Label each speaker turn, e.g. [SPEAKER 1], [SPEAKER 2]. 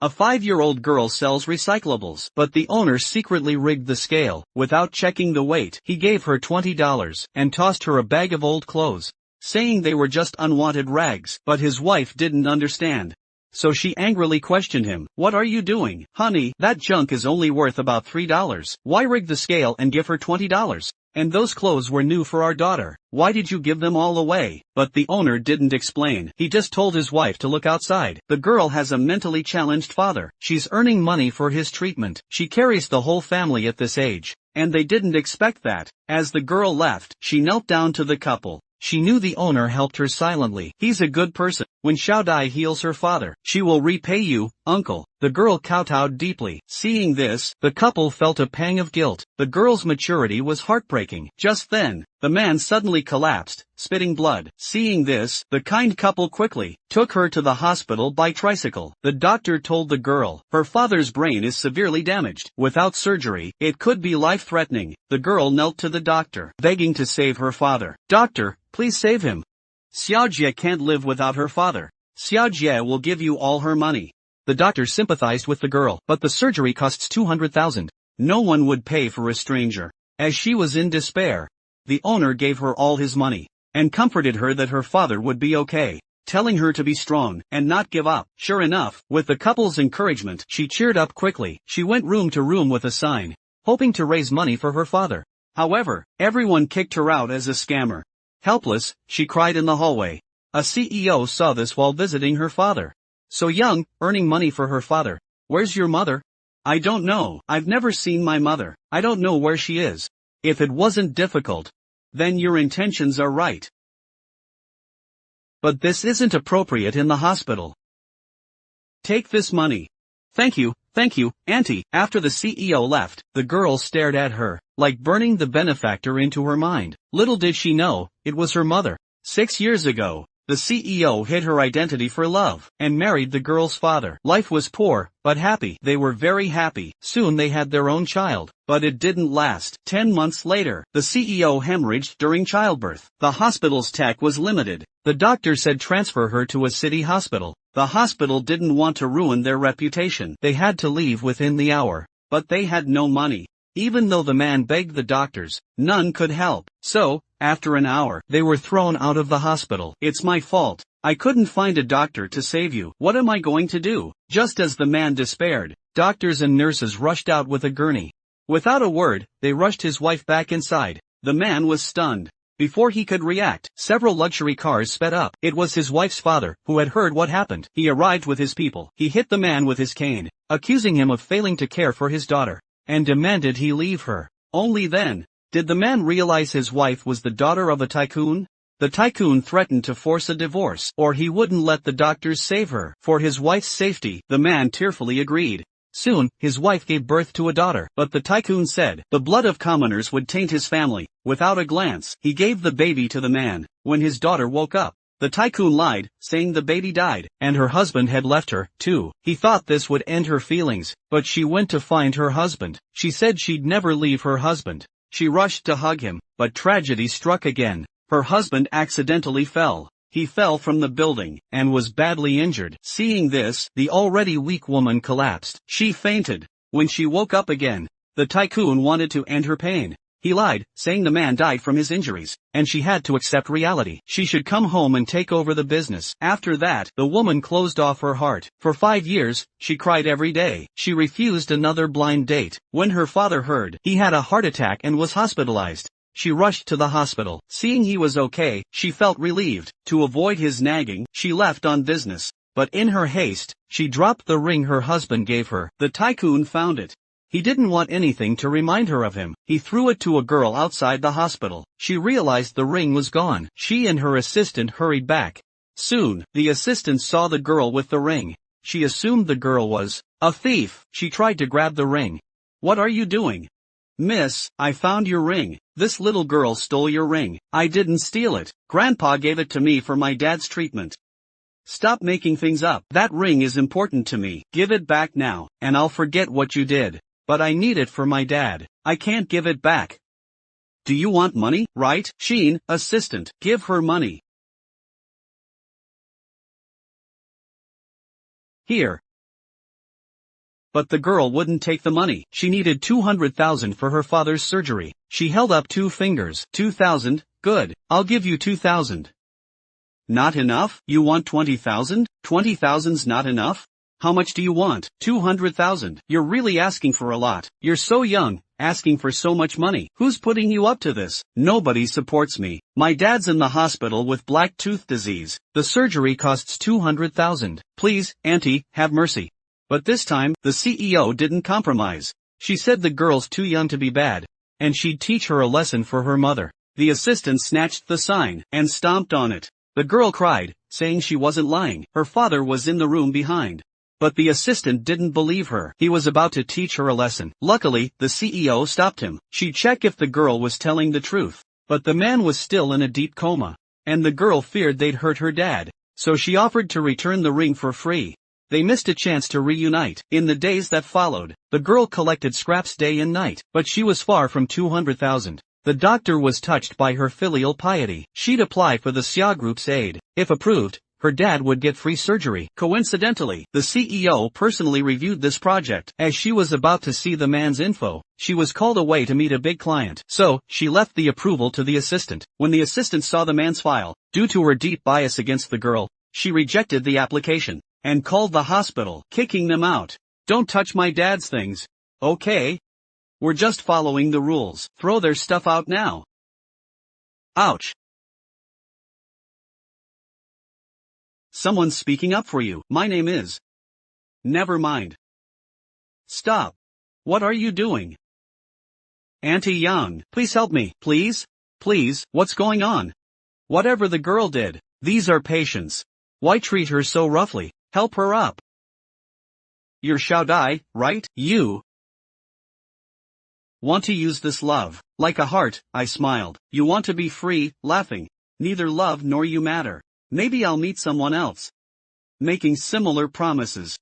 [SPEAKER 1] A 5-year-old girl sells recyclables, but the owner secretly rigged the scale. Without checking the weight, he gave her $20 and tossed her a bag of old clothes, saying they were just unwanted rags. But his wife didn't understand. So she angrily questioned him. "What are you doing, honey? That junk is only worth about $3. Why rig the scale and give her $20? And those clothes were new for our daughter. Why did you give them all away?" But the owner didn't explain. He just told his wife to look outside. The girl has a mentally challenged father. She's earning money for his treatment. She carries the whole family at this age, and they didn't expect that. As the girl left, she knelt down to the couple. She knew the owner helped her silently. "He's a good person. When Xiaodai heals her father, she will repay you, uncle." The girl kowtowed deeply. Seeing this, the couple felt a pang of guilt. The girl's maturity was heartbreaking. Just then, the man suddenly collapsed, spitting blood. Seeing this, the kind couple quickly took her to the hospital by tricycle. The doctor told the girl, her father's brain is severely damaged. Without surgery, it could be life-threatening. The girl knelt to the doctor, begging to save her father. "Doctor, please save him. Xiaojie can't live without her father. Xiaojie will give you all her money." The doctor sympathized with the girl, but the surgery costs 200,000. No one would pay for a stranger. As she was in despair, the owner gave her all his money, and comforted her that her father would be okay, telling her to be strong and not give up. Sure enough, with the couple's encouragement, she cheered up quickly. She went room to room with a sign, hoping to raise money for her father. However, everyone kicked her out as a scammer. Helpless, she cried in the hallway. A CEO saw this while visiting her father. "So young, earning money for her father. Where's your mother?" "I don't know. I've never seen my mother. I don't know where she is." If it wasn't difficult, then your intentions are right. But this isn't appropriate in the hospital. Take this money. Thank you, auntie." After the CEO left, the girl stared at her, like burning the benefactor into her mind. Little did she know, it was her mother. 6 years ago, the CEO hid her identity for love, and married the girl's father. Life was poor, but happy. They were very happy. Soon they had their own child, but it didn't last. 10 months later, the CEO hemorrhaged during childbirth. The hospital's tech was limited. The doctor said transfer her to a city hospital. The hospital didn't want to ruin their reputation. They had to leave within the hour, but they had no money. Even though the man begged the doctors, none could help. So, after an hour, they were thrown out of the hospital. "It's my fault. I couldn't find a doctor to save you. What am I going to do?" Just as the man despaired, doctors and nurses rushed out with a gurney. Without a word, they rushed his wife back inside. The man was stunned. Before he could react, several luxury cars sped up. It was his wife's father, who had heard what happened. He arrived with his people. He hit the man with his cane, accusing him of failing to care for his daughter, and demanded he leave her. Only then did the man realize his wife was the daughter of a tycoon. The tycoon threatened to force a divorce, or he wouldn't let the doctors save her. For his wife's safety, the man tearfully agreed. Soon, his wife gave birth to a daughter, but the tycoon said the blood of commoners would taint his family. Without a glance, he gave the baby to the man. When his daughter woke up, the tycoon lied, saying the baby died, and her husband had left her, too. He thought this would end her feelings, but she went to find her husband. She said she'd never leave her husband. She rushed to hug him, but tragedy struck again. Her husband accidentally fell. He fell from the building, and was badly injured. Seeing this, the already weak woman collapsed. She fainted. When she woke up again, the tycoon wanted to end her pain. He lied, saying the man died from his injuries, and she had to accept reality. She should come home and take over the business. After that, the woman closed off her heart. For 5 years, she cried every day. She refused another blind date. When her father heard he had a heart attack and was hospitalized, she rushed to the hospital. Seeing he was okay, she felt relieved. To avoid his nagging, she left on business. But in her haste, she dropped the ring her husband gave her. The tycoon found it. He didn't want anything to remind her of him. He threw it to a girl outside the hospital. She realized the ring was gone. She and her assistant hurried back. Soon, the assistant saw the girl with the ring. She assumed the girl was a thief. She tried to grab the ring. "What are you doing?" "Miss, I found your ring. This little girl stole your ring." "I didn't steal it. Grandpa gave it to me for my dad's treatment." "Stop making things up. That ring is important to me. Give it back now, and I'll forget what you did. But I need it for my dad. I can't give it back." "Do you want money, right?" Sheen, assistant, give her money. "Here." But the girl wouldn't take the money. She needed 200,000 for her father's surgery. She held up 2 fingers. 2,000, good, I'll give you 2,000. Not enough? You want 20,000? 20,000's not enough? How much do you want? 200,000. You're really asking for a lot. You're so young, asking for so much money. Who's putting you up to this? Nobody supports me. My dad's in the hospital with black tooth disease. The surgery costs 200,000. Please, auntie, have mercy. But this time, the CEO didn't compromise. She said the girl's too young to be bad, and she'd teach her a lesson for her mother. The assistant snatched the sign and stomped on it. The girl cried, saying she wasn't lying. Her father was in the room behind. But the assistant didn't believe her. He was about to teach her a lesson. Luckily, the CEO stopped him. She'd check if the girl was telling the truth. But the man was still in a deep coma, and the girl feared they'd hurt her dad. So she offered to return the ring for free. They missed a chance to reunite. In the days that followed, the girl collected scraps day and night, but she was far from 200,000. The doctor was touched by her filial piety. She'd apply for the SIA Group's aid. If approved, her dad would get free surgery. Coincidentally, the CEO personally reviewed this project. As she was about to see the man's info, she was called away to meet a big client. So, she left the approval to the assistant. When the assistant saw the man's file, due to her deep bias against the girl, she rejected the application and called the hospital, kicking them out. Don't touch my dad's things. Okay? We're just following the rules. Throw their stuff out now. Ouch. Someone's speaking up for you. My name is. Never mind. Stop. What are you doing? Auntie Young, please help me. Please? Please, what's going on? Whatever the girl did, these are patients. Why treat her so roughly? Help her up. You're Xiaodai, right? You want to use this love. Like a heart, I smiled. You want to be free, laughing. Neither love nor you matter. Maybe I'll meet someone else. Making similar promises.